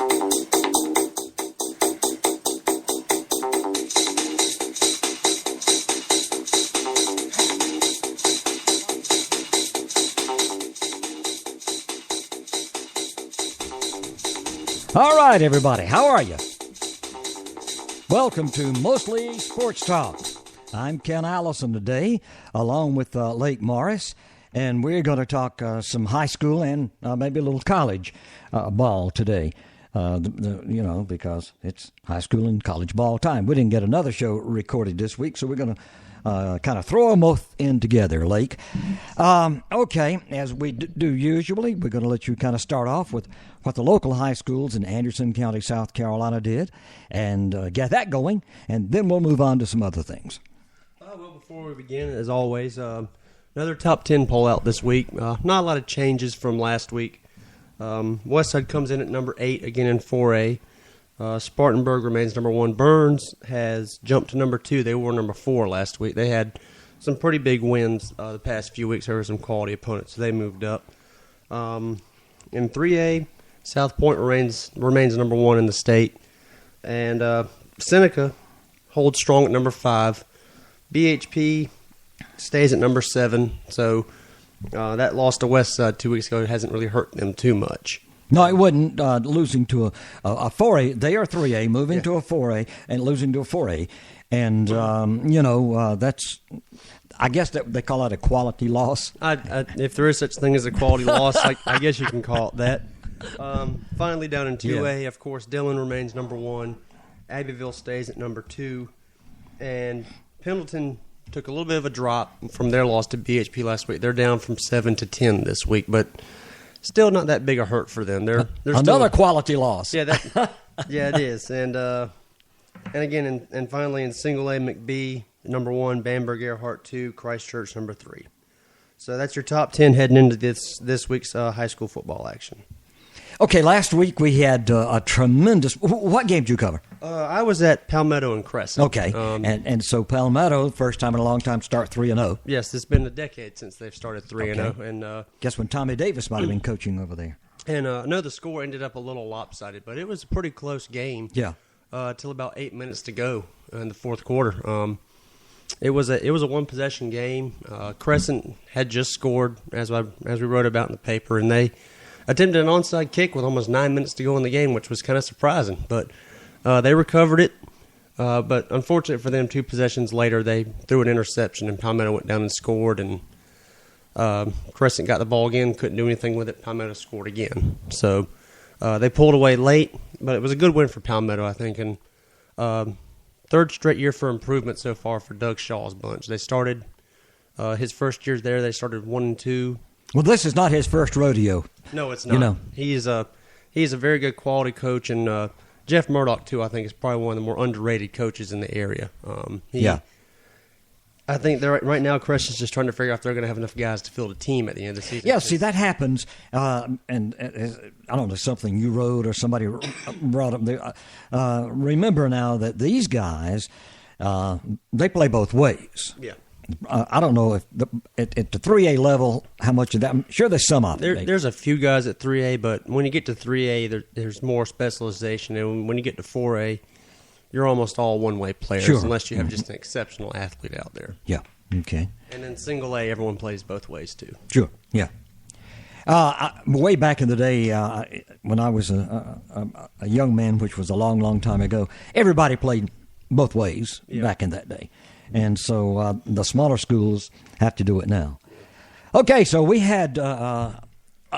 All right, everybody, how are you? Welcome to Mostly Sports Talk. I'm Ken Allison today, along with Lake Morris, and we're going to talk some high school and maybe a little college ball today. Because it's high school and college ball time. We didn't get another show recorded this week, so we're going to kind of throw them both in together, Lake. Okay, as we do usually, we're going to let you kind of start off with what the local high schools in Anderson County, South Carolina did, and get that going, and then we'll move on to some other things. Well, before we begin, as always, another top 10 poll out this week. Not a lot of changes from last week. Westside comes in at number 8, again in 4A. Spartanburg remains number 1. Burns has jumped to number 2. They were number 4 last week. They had some pretty big wins the past few weeks over some quality opponents, so they moved up. In 3A, South Point remains number 1 in the state. And Seneca holds strong at number 5. BHP stays at number 7. So that loss to Westside 2 weeks ago hasn't really hurt them too much. No, it wouldn't. Losing to a 4A, they are 3A, moving to a 4A, and losing to a 4A. And, that's, I guess that they call it a quality loss. If there is such thing as a quality loss, I guess you can call it that. Finally, down in 2A, of course, Dillon remains number 1. Abbeville stays at number 2. And Pendleton took a little bit of a drop from their loss to BHP last week. They're down from 7 to 10 this week, but still not that big a hurt for them. They're another quality loss. Yeah, it is. And again, and finally in single A, McBee number 1, Bamberg Earhart 2, Christchurch number 3. So that's your top 10 heading into this week's high school football action. Okay, last week we had a tremendous. What game did you cover? I was at Palmetto and Crescent. Okay, and so Palmetto, first time in a long time, start 3-0. Yes, it's been a decade since they've started 3-0. And guess when Tommy Davis might have been coaching over there. And I know the score ended up a little lopsided, but it was a pretty close game. Yeah. Till about 8 minutes to go in the fourth quarter. It was a one possession game. Crescent had just scored, as we wrote about in the paper, and they attempted an onside kick with almost 9 minutes to go in the game, which was kind of surprising. But they recovered it. But unfortunately for them, 2 possessions later, they threw an interception, and Palmetto went down and scored. And Crescent got the ball again, couldn't do anything with it. Palmetto scored again. So they pulled away late, but it was a good win for Palmetto, I think. And third straight year for improvement so far for Doug Shaw's bunch. They started his first year there. They started 1-2. Well, this is not his first rodeo. No, it's not. He's a very good quality coach, and Jeff Murdoch too. I think is probably one of the more underrated coaches in the area. I think they're right now. Crescent's just trying to figure out if they're going to have enough guys to field a team at the end of the season. Yeah, see that happens, and I don't know, something you wrote or somebody brought up there. Remember now that these guys, they play both ways. Yeah. I don't know if at the 3A level, how much of that. I'm sure there's some of it. There's a few guys at 3A, but when you get to 3A, there's more specialization. And when you get to 4A, you're almost all one-way players, unless you have just an exceptional athlete out there. Yeah, okay. And then single A, everyone plays both ways, too. Sure, yeah. Way back in the day, when I was a young man, which was a long, long time ago, everybody played both ways back in that day. And so the smaller schools have to do it now. Okay, so we had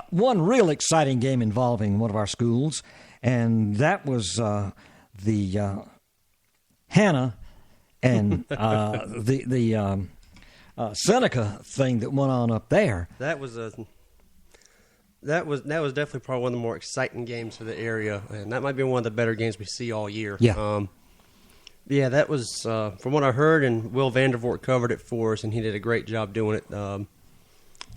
one real exciting game involving one of our schools, and that was the Hannah and the Seneca thing that went on up there. That was definitely probably one of the more exciting games for the area, and that might be one of the better games we see all year. Yeah. Yeah, that was, from what I heard, and Will Vandervoort covered it for us, and he did a great job doing it.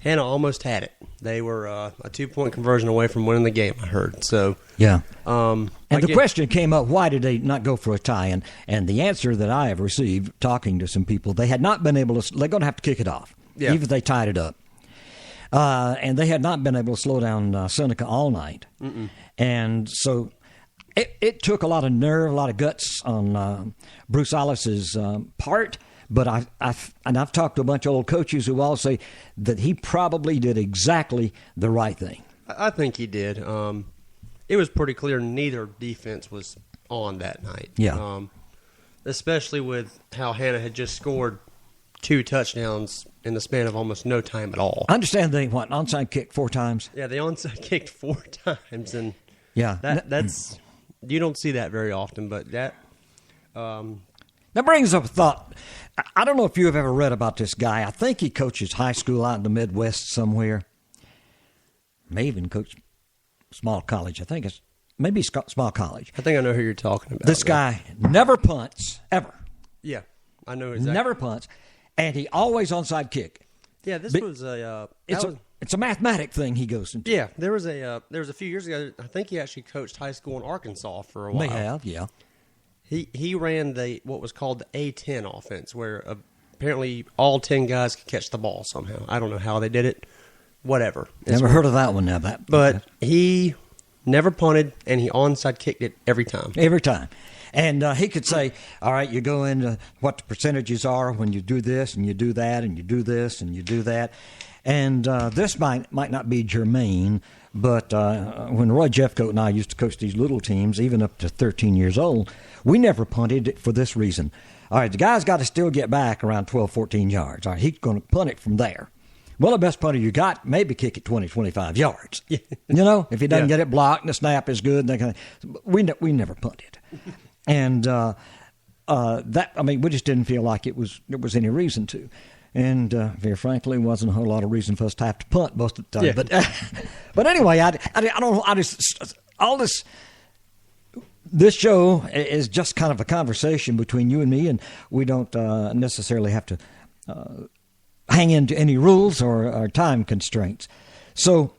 Hannah almost had it. They were a 2-point conversion away from winning the game, I heard. So yeah. And the question came up, why did they not go for a tie? And the answer that I have received, talking to some people, they had not been able to – they're going to have to kick it off, even if they tied it up. And they had not been able to slow down Seneca all night. And so it took a lot of nerve, a lot of guts on Bruce Allis's part. But I've talked to a bunch of old coaches who all say that he probably did exactly the right thing. I think he did. It was pretty clear neither defense was on that night. Yeah. Especially with how Hannah had just scored 2 touchdowns in the span of almost no time at all. I understand they onside kicked 4 times. Yeah, they onside kicked 4 times, and yeah, that's you don't see that very often. But that brings up a thought. I don't know if you have ever read about this guy. I think he coaches high school out in the Midwest somewhere. May even coach small college. I think it's maybe small college. I think I know who you're talking about. This guy never punts, ever. Yeah, I know exactly. Never punts, and he always onside kick. Yeah, this was a... It's a mathematic thing he goes into. Yeah, there was a few years ago, I think he actually coached high school in Arkansas for a while. May have, yeah. He ran what was called the A-10 offense, where apparently all 10 guys could catch the ball somehow. I don't know how they did it. Whatever. Never heard of that one now. But he never punted, and he onside kicked it every time. Every time. And he could say, all right, you go into what the percentages are when you do this, and you do that, and you do this, and you do that. And this might not be germane, but when Roy Jeffcoat and I used to coach these little teams, even up to 13 years old, we never punted for this reason. All right, the guy's got to still get back around 12, 14 yards. All right, he's going to punt it from there. Well, the best punter you got, maybe kick it 20, 25 yards. You know, if he doesn't get it blocked and the snap is good, we never punted. And we just didn't feel like there was any reason to. And very frankly, wasn't a whole lot of reason for us to have to punt most of the time. Yeah. But anyway, I don't know. All this show is just kind of a conversation between you and me, and we don't necessarily have to hang into any rules or time constraints. So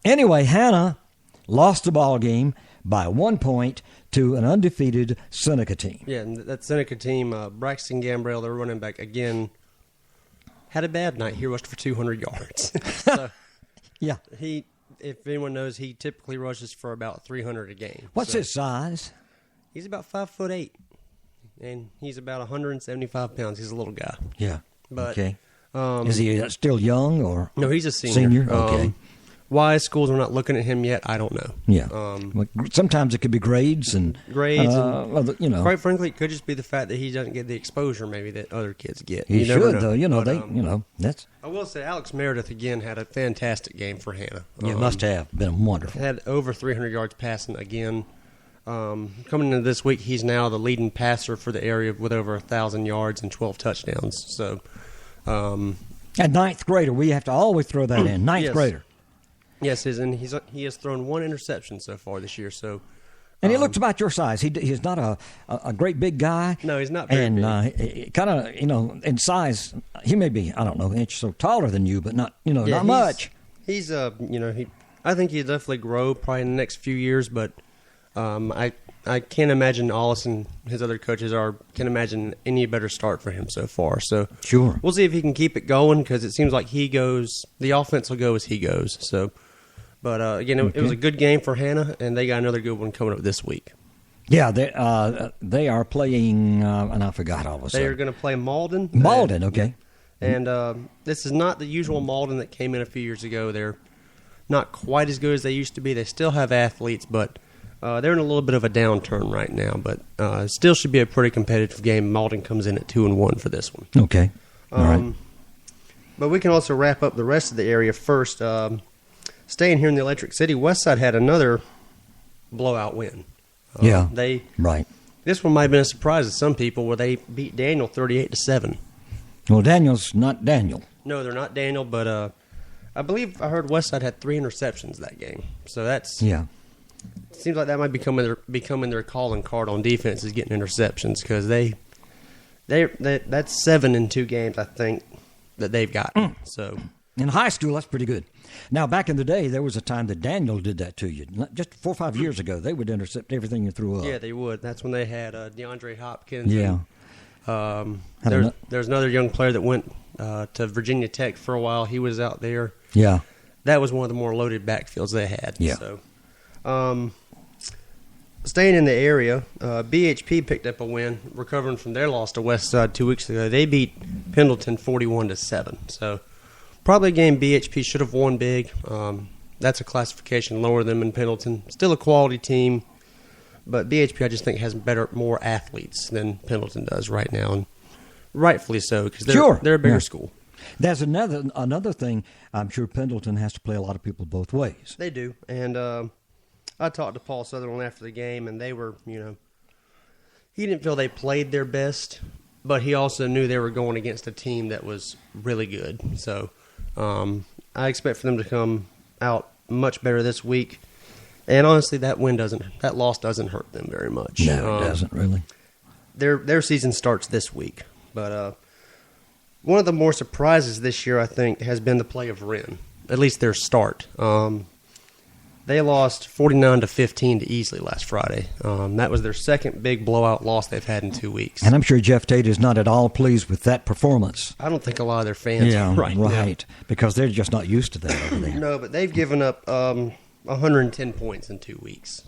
anyway, Hannah lost the ball game by 1 point to an undefeated Seneca team. Yeah, and that Seneca team, Braxton Gambrell, their running back, again, had a bad night. He rushed for 200 yards. So yeah. If anyone knows, he typically rushes for about 300 a game. What's his size? He's about 5'8", and he's about 175 pounds. He's a little guy. Yeah. But, okay. Is he still young or? No, he's a senior. Senior. Okay. Why schools are not looking at him yet, I don't know. Yeah. Sometimes it could be grades and quite frankly, it could just be the fact that he doesn't get the exposure maybe that other kids get. He should, though. That's. I will say, Alex Meredith again had a fantastic game for Hannah. Yeah, must have been wonderful. Had over 300 yards passing again. Coming into this week, he's now the leading passer for the area with over 1,000 yards and 12 touchdowns. So, at ninth grader, we have to always throw that in. Ninth grader. Yes, and he has thrown 1 interception so far this year. So, and he looks about your size. He's not a great big guy. No, he's not very big. And kind of in size, he may be an inch or so taller than you, but not not much. He's I think he'll definitely grow probably in the next few years, but I can't imagine Ollis and his other coaches can imagine any better start for him so far. So sure, we'll see if he can keep it going because it seems like the offense will go as he goes. So. But, again, it was a good game for Hannah, and they got another good one coming up this week. Yeah, they are playing, and I forgot all of a sudden. They are going to play Malden. Malden, okay. And this is not the usual Malden that came in a few years ago. They're not quite as good as they used to be. They still have athletes, but they're in a little bit of a downturn right now. But still should be a pretty competitive game. Malden comes in at 2-1 for this one. Okay, all right. But we can also wrap up the rest of the area first. Staying here in the Electric City, Westside had another blowout win. Right. This one might have been a surprise to some people where they beat Daniel 38-7. Well, Daniel's not Daniel. No, they're not Daniel, but I believe I heard Westside had 3 interceptions that game. So that's it seems like that might becoming their calling card on defense is getting interceptions because that's 7 in 2 games I think that they've gotten. So in high school, that's pretty good. Now, back in the day, there was a time that Daniel did that to you. Just 4 or 5 years ago, they would intercept everything you threw up. Yeah, they would. That's when they had DeAndre Hopkins. Yeah. There's another young player that went to Virginia Tech for a while. He was out there. Yeah. That was one of the more loaded backfields they had. Yeah. So, staying in the area, BHP picked up a win, recovering from their loss to Westside 2 weeks ago. They beat Pendleton 41-7. So probably a game BHP should have won big. That's a classification lower than in Pendleton. Still a quality team, but BHP I just think has more athletes than Pendleton does right now, and rightfully so because they're a bigger school. There's another thing. I'm sure Pendleton has to play a lot of people both ways. They do, and I talked to Paul Sutherland after the game, and they were, he didn't feel they played their best, but he also knew they were going against a team that was really good. So I expect for them to come out much better this week. And honestly, that loss doesn't hurt them very much. No, it doesn't really. Their season starts this week, but one of the more surprises this year, I think, has been the play of Wren. At least their start. They lost 49-15 to Easley last Friday. That was their second big blowout loss they've had in 2 weeks. And I'm sure Jeff Tate is not at all pleased with that performance. I don't think a lot of their fans are right. Because they're just not used to that over there. No, but they've given up 110 points in 2 weeks.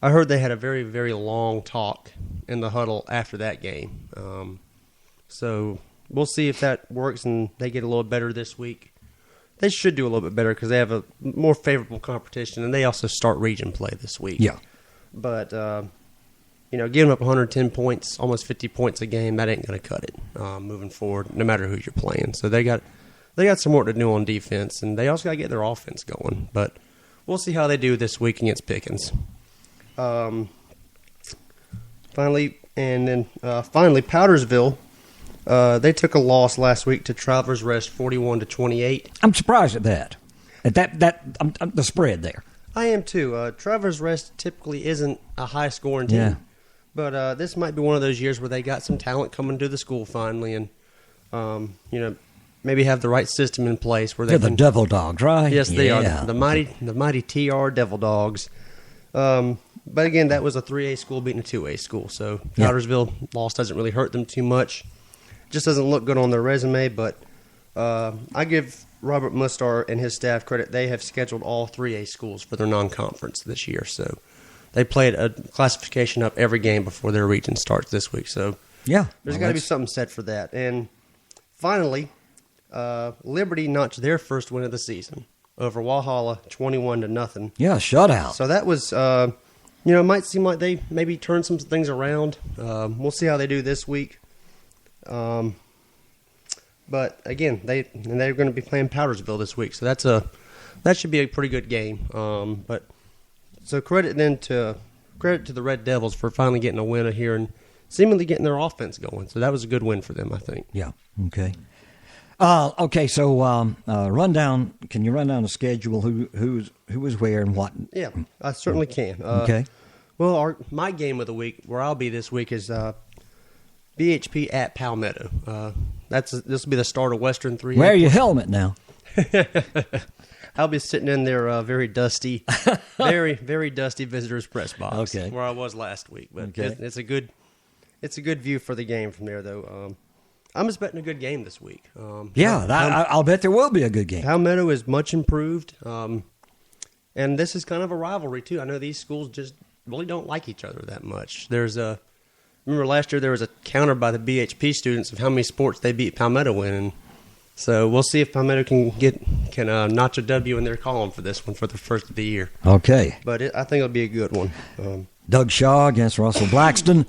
I heard they had a very, very long talk in the huddle after that game. So we'll see if that works and they get a little better this week. They should do a little bit better because they have a more favorable competition, and they also start region play this week. Yeah. But, giving up 110 points, almost 50 points a game, that ain't going to cut it moving forward, no matter who you're playing. So they got some work to do on defense, and they also got to get their offense going. But we'll see how they do this week against Pickens. Finally, Powdersville. They took a loss last week to Travelers Rest 41-28. I'm surprised at that. The spread there. I am too. Travelers Rest typically isn't a high-scoring team. Yeah. But this might be one of those years where they got some talent coming to the school finally and, maybe have the right system in place where They're the Devil Dogs, right? Yes, they are. The mighty TR Devil Dogs. But again, that was a 3A school beating a 2A school. So Powdersville loss doesn't really hurt them too much. Just doesn't look good on their resume, but I give Robert Mustar and his staff credit. They have scheduled all 3A schools for their non-conference this year. So they played a classification up every game before their region starts this week. So there's got to be something said for that. And finally, Liberty notched their first win of the season over Walhalla 21-0. Yeah, shutout. So that was, it might seem like they maybe turned some things around. We'll see how they do this week. But again, they're going to be playing Powdersville this week, so that should be a pretty good game. But so credit to the Red Devils for finally getting a win here and seemingly getting their offense going. So that was a good win for them, I think. Yeah. Okay. Okay. So rundown. Can you run down the schedule? Who is where and what? Yeah, I certainly can. Okay. Well, my game of the week, where I'll be this week, is BHP at Palmetto. This will be the start of Western 3A. Wear your helmet now. I'll be sitting in their very dusty, very, very dusty visitors press box. Okay. Where I was last week. But okay. It's a good view for the game from there, though. I'm expecting a good game this week. I'll bet there will be a good game. Palmetto is much improved, and this is kind of a rivalry too. I know these schools just really don't like each other that much. Remember last year there was a counter by the BHP students of how many sports they beat Palmetto in. And so we'll see if Palmetto can notch a W in their column for this one for the first of the year. Okay. But I think it'll be a good one. Doug Shaw against Russell Blackston,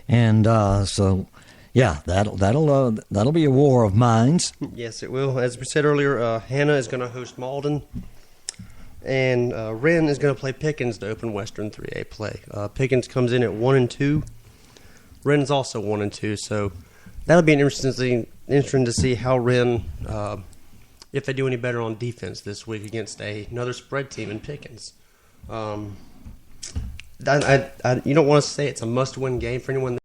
and that'll be a war of minds. Yes, it will. As we said earlier, Hannah is going to host Malden, and Wren is going to play Pickens to open Western 3A play. Pickens comes in at 1-2. Wren's also 1-2, so that'll be interesting to see how Wren, if they do any better on defense this week against another spread team in Pickens. You don't want to say it's a must-win game for anyone.